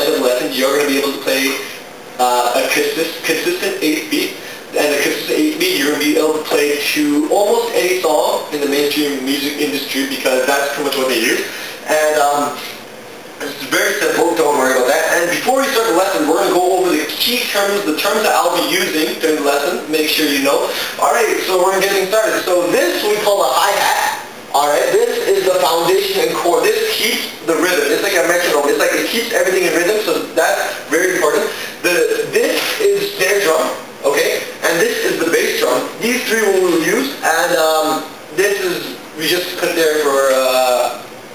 end of the lesson, you're going to be able to play a consistent 8 beat. And a consistent 8 beat, you're going to be able to play to almost any song in the mainstream music industry, because that's pretty much what they use. And it's very simple, don't worry about that. And before we start the lesson, we're going to go over the key terms, the terms that I'll be using during the lesson. Make sure you know. Alright, so we're getting started. So this we call a hi-hat. Alright, this is the foundation and core. This keeps the rhythm. It's like a metronome. It's like it keeps everything in rhythm, so that's very important. This is snare drum, okay? And this is the bass drum. These three we will use, and this is, we just put there for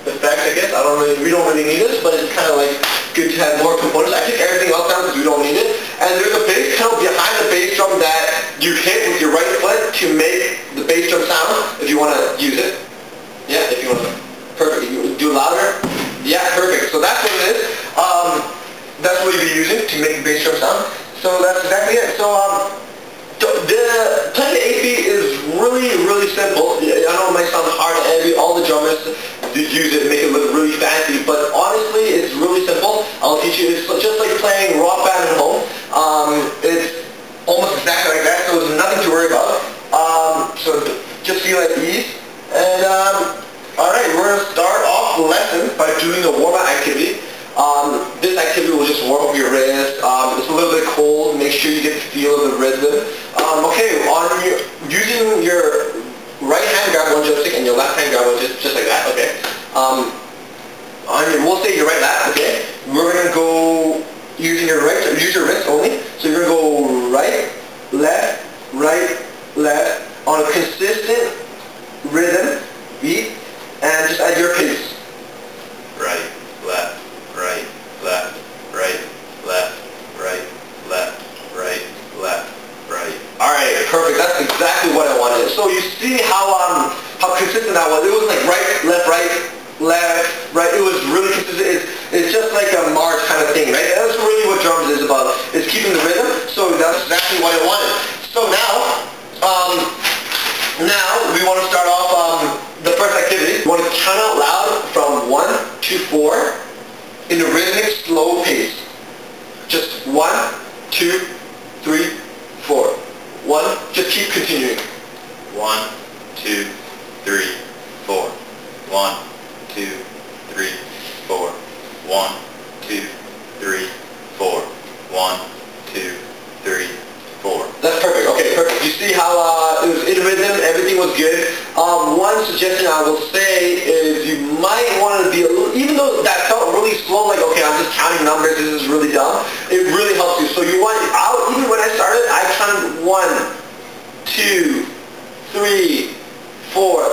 effect, I guess. We don't really need this, but it's kind of like good to have more components. I took everything else down because we don't need it. And there's a bass pedal behind the bass drum that you hit with your right foot to make the bass drum sound if you want to use it. Yeah, if you want to. Perfect. You do it louder. Yeah, perfect. So that's what it is. That's what you'll be using to make the bass drum sound. So that's exactly it. So playing the 8 beat is really, really simple. I know it might sound hard to all the drummers use it and make it look really fancy, but honestly, it's really simple. I'll teach you. It's just like playing rock band at home. It's almost exactly like that, so there's nothing to worry about. So just feel at ease. And alright, we're going to start off the lesson by doing a warm-up activity. This activity will just warm up your wrist. It's a little bit cold. Make sure you get the feel of the rhythm. Okay, using your right hand, grab one joystick, and your left hand, grab one just like that. Okay. We'll say your right lap. Okay. We're gonna go using your right. Use your wrist only. So you're gonna go right, left on a consistent rhythm beat, and just at your pace. Right, left. Right, left, right, left, right, left, right, left, right. Alright, perfect. That's exactly what I wanted. So you see how consistent that was. It was like right, left, right. It was really consistent. It's just like a march kind of thing, right? That's really what drums is about. It's keeping the rhythm. So that's exactly what I wanted. So now we want to start off the first activity. We want to count out loud from 1 to 4. In a rhythmic, slow pace. Just 1, 2, 3, 4. 1, just keep continuing. 1, 2, 3, 4. 1, 2, 3, 4. 1, 2, 3, 4. 1, 2, 3, 4. That's perfect. Okay, perfect. You see how it was in rhythm, everything was good. One suggestion I will say is you might want to be a little, even though that felt really slow, like, okay, I'm just counting numbers, this is really dumb, it really helps you. So you want, even when I started, I counted 1, 2, 3, 4.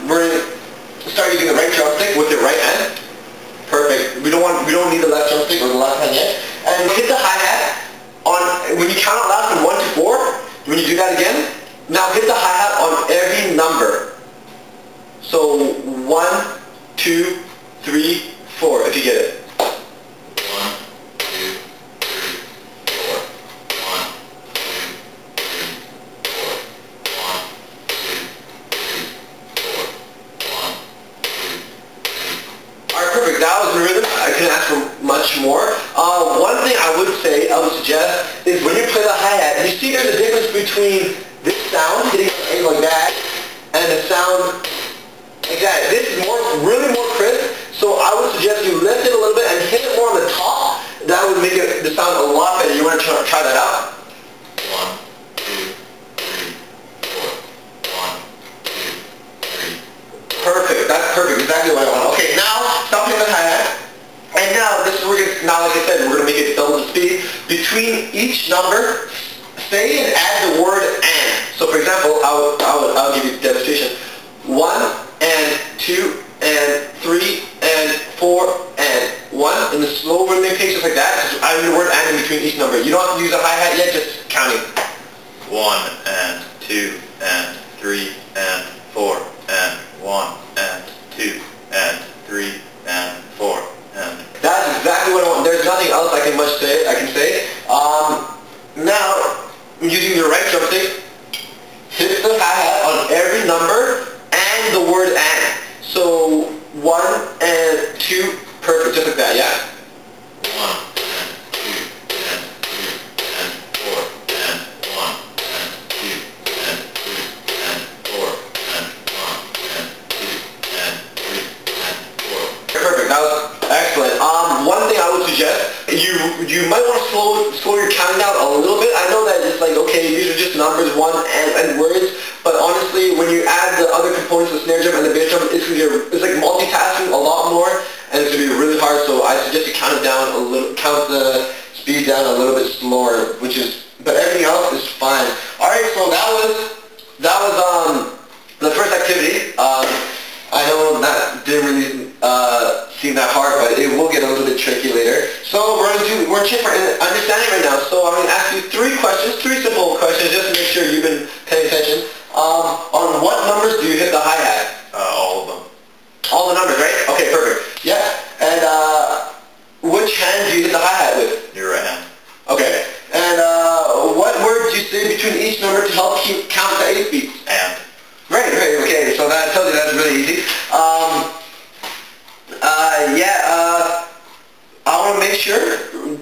We're going to start using the right drumstick with your right hand. Perfect. We don't need the left drumstick or the left hand yet. And hit the hi-hat when you count out loud from 1 to 4. When you do that again, now hit the hi-hat on every number. So 1, 2, 3, 4, if you get it. 1, 2, 3, 4. 1, 2, 3, 4. 1, 2, 3, 4. 1, 2, 3. Alright, perfect. That was the rhythm. I couldn't ask for much more. One thing I would suggest is when you play the hi-hat, you see there's a difference between this sound, hitting like that, and the sound like that. This is really more crisp, so I would suggest you lift it a little bit and hit it more on the top. That would make the sound a lot better. You want to try that out? 1, 2, 3, 4. 1, 2, 3, 4. Perfect. That's perfect. Exactly what I want. Okay, now stop hitting the hi-hat. And now like I said, we're going to make it double the speed. Between each number, say and add the word and. So for example, I'll give you a demonstration. 1 and 2 and 3 and 4 and 1 in the slow rhythmic pace, just like that. Just adding the word and in between each number. You don't have to use a hi-hat yet, just counting. 1 and 2 and 3 and 4 and 1 and 2 and 3 and 4 and. That's exactly what I want. There's nothing else I can say. Now, using your right drumstick, hit the hi-hat on every number and the word and. So 1 and 2, perfect, just like that, yeah? 1 you might want to slow your counting down a little bit. I know that it's like, okay, these are just numbers, and words, but honestly, when you add the other components, the snare drum and the bass drum, it's like multitasking a lot more, and it's going to be really hard, so I suggest you count the speed down a little bit slower, but everything else is fine. Alright, so that was the first activity. I know that didn't really seem that hard, but it will get a little bit tricky later. So we're gonna check for understanding right now. So I'm gonna ask you three simple questions, just to make sure you've been paying attention. On what numbers do you hit the hi-hat? All of them. All the numbers, right? Okay, perfect. Yeah. And which hand do you hit the hi-hat with? Your right hand. Okay. And what word do you say between each number to help count the 8 beats? And. Right, okay, so that tells you that's really easy. I want to make sure,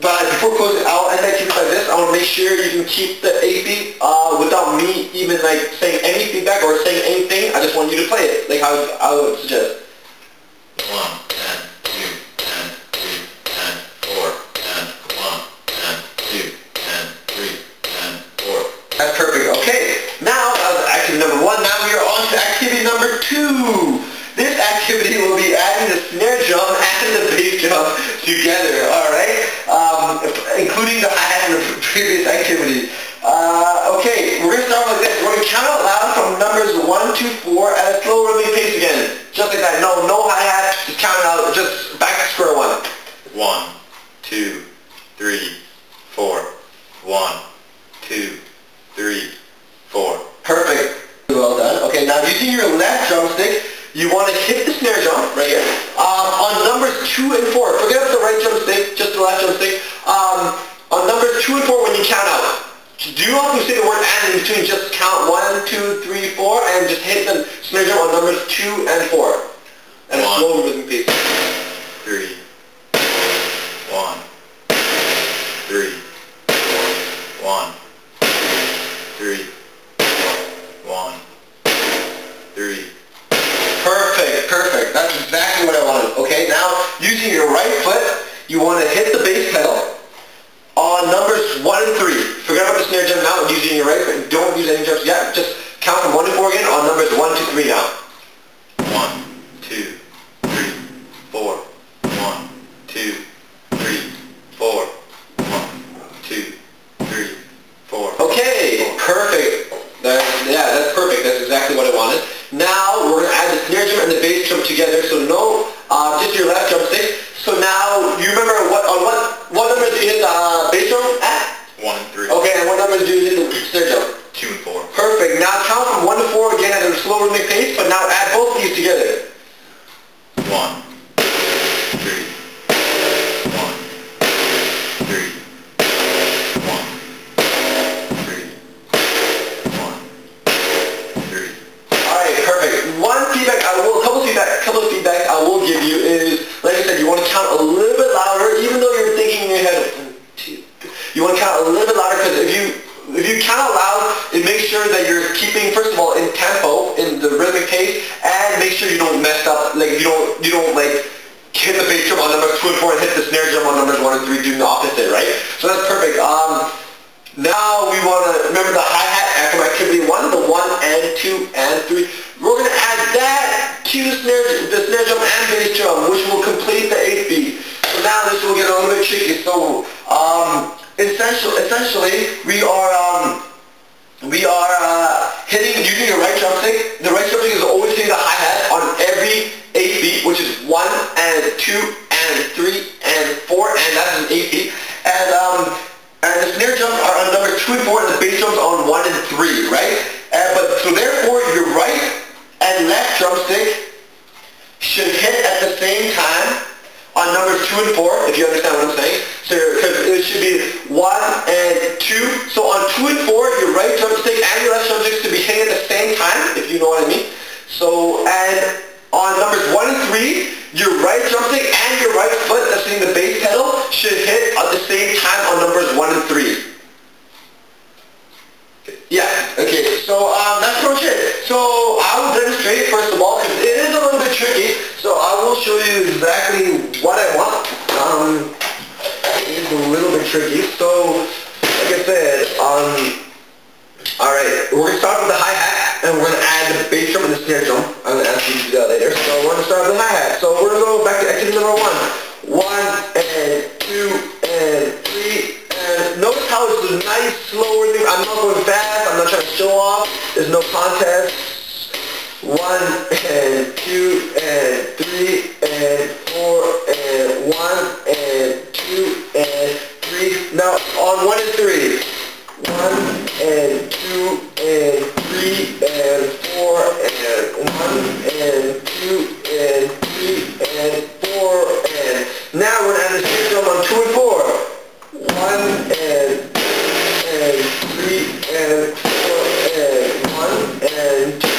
but before closing, I'll end that activity by this. I want to make sure you can keep the 8 beat without me even like saying any feedback or saying anything. I just want you to play it, like how I would suggest. 1, and 2, and 3, and 4, and 1, and 2, and 3, and 4. That's perfect. Okay, now that was activity number 1. Now we are on to activity number 2. This activity will be adding the snare drum and the bass drum together, alright? Including the hi-hat in the previous activity. Okay, we're going to start like this. We're going to count out loud from numbers 1 to 4 at a slow rhythmic pace again. Just like that. No hi-hat, just count it out, just back to square one. 1, 2, 3, 4. 1, 2, 3, 4. Perfect. Well done. Okay, now using your left drumstick, you want to hit the snare drum right here on numbers 2 and 4. Forget about the right drumstick, just the left drumstick. On numbers 2 and 4 when you count out. Do not say the word and in between, just count 1, 2, 3, 4 and just hit the snare drum on numbers 2 and 4. And a slow rhythm pace. 3, 1, 3, 1, 3, 1, 3. Perfect. That's exactly what I wanted. Okay, now using your right foot, you want to hit the bass pedal on numbers 1 and 3. Forget about the snare drum now, using your right foot. Don't use any drums yet. Just count from 1 to 4 again on numbers 1 to 3 now. 1, 2, 3, 4. 1, 2, 3, 4. 1, 2, 3, 4. Okay, perfect. That's perfect. That's exactly what I wanted. Now we're going to add the snare drum and the bass drum together. So just your left drumstick. So now you remember what numbers do you hit the bass drum at? 1 and 3. Okay, and what numbers do you hit the snare drum? 2 and 4. Perfect. Now count from 1 to 4 again at a slow rhythmic pace, but now add both these together. 1, 3, 1, 3, 1, 3, 1, 3. Alright, perfect. A couple of feedback I will give you is, like I said, you want to count a little bit louder, even though you're thinking in your head, 1, 2, 3. You want to count a little bit louder because if you count out loud, it makes sure that you're keeping, first of all, in tempo, in the rhythmic pace, and make sure you don't mess up, like you don't like hit the bass drum on numbers 2 and 4 and hit the snare drum on numbers 1 and 3 doing the opposite, right? So that's perfect. Now we want to remember the hi-hat from activity 1, the 1 and 2 and 3. We're going to add that to the snare drum and bass drum, which will complete the 8 beat. So now this will get a little bit tricky. So essentially we are hitting using your right drumstick. The right drumstick is always hitting the hi-hat on every 8 beat, which is 1 and 2 and 3 and 4, and that's an 8 beat. And the snare drums are on numbers 2 and 4, and the bass drums are on 1 and 3, right? So therefore, your right and left drumstick should hit at the same time on numbers 2 and 4, if you understand what I'm saying. So, because it should be 1 and 2. So on 2 and 4, your right drumstick and your left drumstick should be hitting at the same time, if you know what I mean. So, and on numbers 1 and 3, your right drumstick and your right foot that's hitting the bass pedal should hit at the same time on numbers 1 and 3. Yeah, okay, so that's pretty much it. So I will demonstrate first of all, because it is a little bit tricky, so I will show you exactly what I want. It is a little bit and tricky. So, like I said, alright, we're going to start with the hi-hat, and we're going to add the bass drum and the snare drum. I'm going to ask you to do that later. So we're going to start with the hi-hat. So we're going to go back to activity number 1. 1 and 2 and 3. And notice how it's a nice, slow rhythm. I'm not going fast. I'm not trying to show off. There's no contest. 1 and 2 and 3 and 4 and 1 and 2 and 3. Now on 1 and 3. 1 and 2 and 3 and 4 and 1 and 2 and 3 and 4 and now we're going to add the snare drum on 2 and 4. 1 and 2 and 3 and 4 and 1 and 2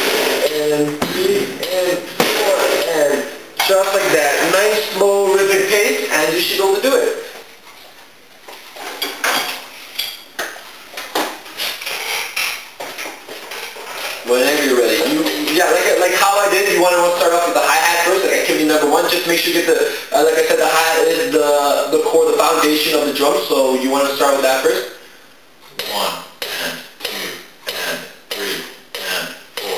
and 3 and 4 and just like that. Nice slow rhythmic pace and you should be able to do it. Whenever you're ready. Like how I did, you want to start off with the hi-hat first, like activity number 1. Just make sure you get the, like I said, the hi-hat is the core, the foundation of the drum, so you want to start with that first. 1 and 2 and 3 and 4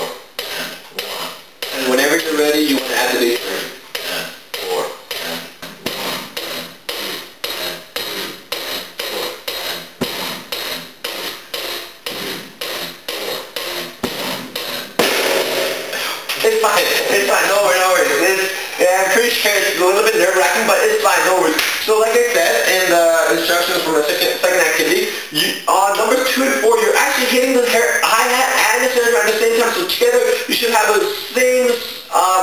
and 1. And whenever you're ready, you want to add the bass drum. And 4 and 1 and 2 and 3 and 4 and 1 and 2 and 4 and 1 and It's fine, no worries. I'm pretty sure it's a little bit nerve-wracking, but it's fine, no worries. So like I said in the instructions from the second activity, on numbers 2 and 4, you're actually hitting the hi-hat and the snare drum at the same time, so together you should have the same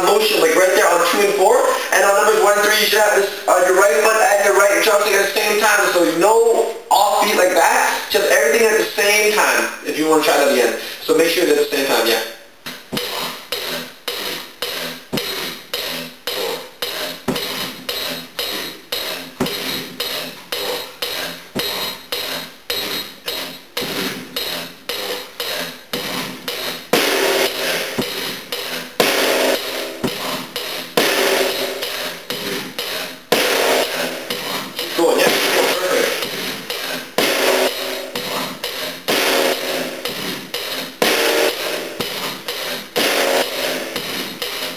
motion, like right there on 2 and 4, and on numbers 1 and 3, you should have this, your right foot and your right drumstick at the same time, so no offbeat like that, just everything at the same time, if you want to try that again. So make sure it's at the same time, yeah. Going, yeah, perfect.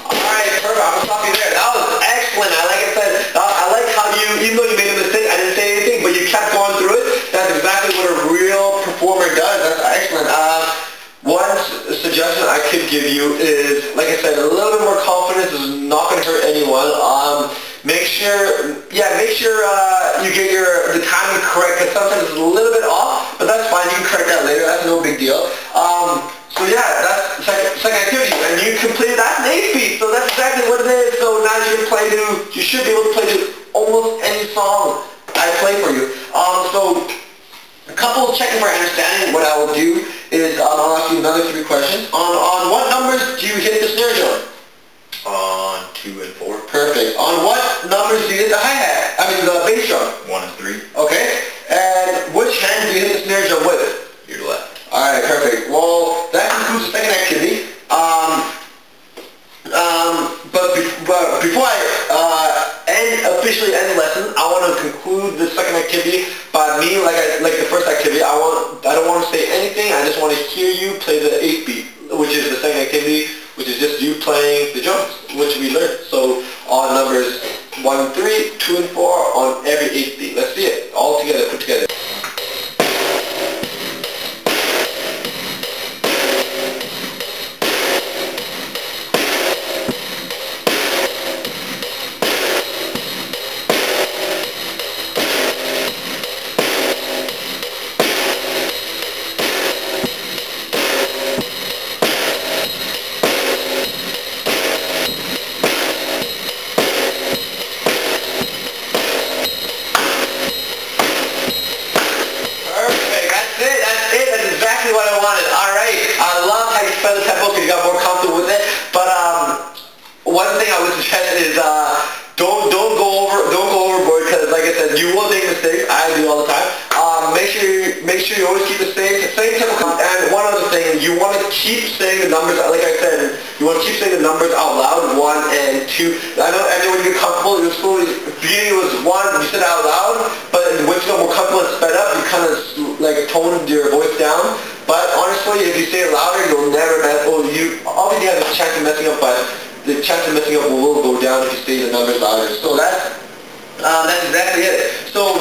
Alright, perfect. I'm gonna stop you there. That was excellent. I like how you, even though you made a mistake, I didn't say anything, but you kept going through it. That's exactly what a real performer does. That's excellent. One suggestion I could give you is, like I said, a little bit more confidence is not going to hurt anyone. Make sure you get the timing correct, because sometimes it's a little bit off, but that's fine. You can correct that later. That's no big deal. So yeah, that's second activity, and you completed that in 8 beats. So that's exactly what it is. So now you should be able to play to almost any song I play for you. So a couple of checking for understanding. What I will do is I'll ask you another 3 questions. On what numbers do you hit the snare drum? On 2 and 4. Perfect. On what numbers do you hit the hi-hat? I mean the bass drum? 1 and 3. Okay. And which hand do you hit the snare drum with? Your left. Alright, perfect. Well, that concludes the second activity. But before I officially end the lesson, I want to conclude the second activity by me, like the first activity. I don't want to say anything. I just want to hear you play the 8 beat, which is the second activity, which is just you playing the drums, which we learned. So on numbers 1 and 3, 2 and 4, on every 8 beat. Let's see it all together, put together. What I wanted. Alright, I love how you spell the tempo because you got more comfortable with it. But one thing I would suggest is don't go overboard, because like I said, you will make mistakes. I do all the time. Make sure you always keep the same tempo. And one other thing. saying, you want to keep saying the numbers, like I said, you want to keep saying the numbers out loud, 1 and 2. I know when you get comfortable, it was slowly, beginning it was 1, you said it out loud, but once you got more comfortable and sped up, you kind of like toned your voice down. But honestly, if you say it louder, you'll never mess, well, you obviously have a chance of messing up, but the chance of messing up will go down if you say the numbers louder. So that's exactly it. So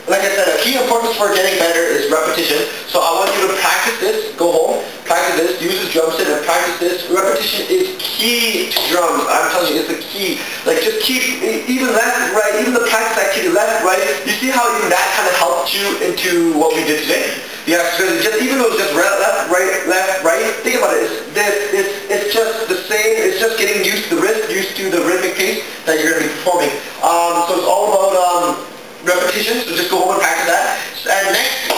like I said, a key importance for getting better is repetition. So I want you to practice this, go home, practice this, use this drum set and practice this. Repetition is key to drums. I'm telling you, it's the key. Like just keep, even left, right, even the practice activity, left, right, you see how even that kind of helped you into what we did today? Yeah, because even though it's just left, right, think about it, it's just the same, it's just getting used to the wrist, used to the rhythmic pace that you're going to be performing. So it's all about repetition, so just go home and practice that. And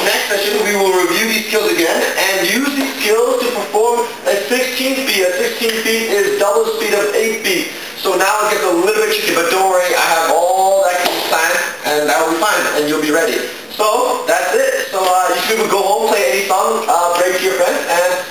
next session we will review these skills again and use these skills to perform a 16th beat. A 16th beat is double the speed of 8 beat. So now it gets a little bit tricky, but don't worry, I have all that planned and that will be fine and you'll be ready. So that's it. So you can go home, play any song, break to your friends, and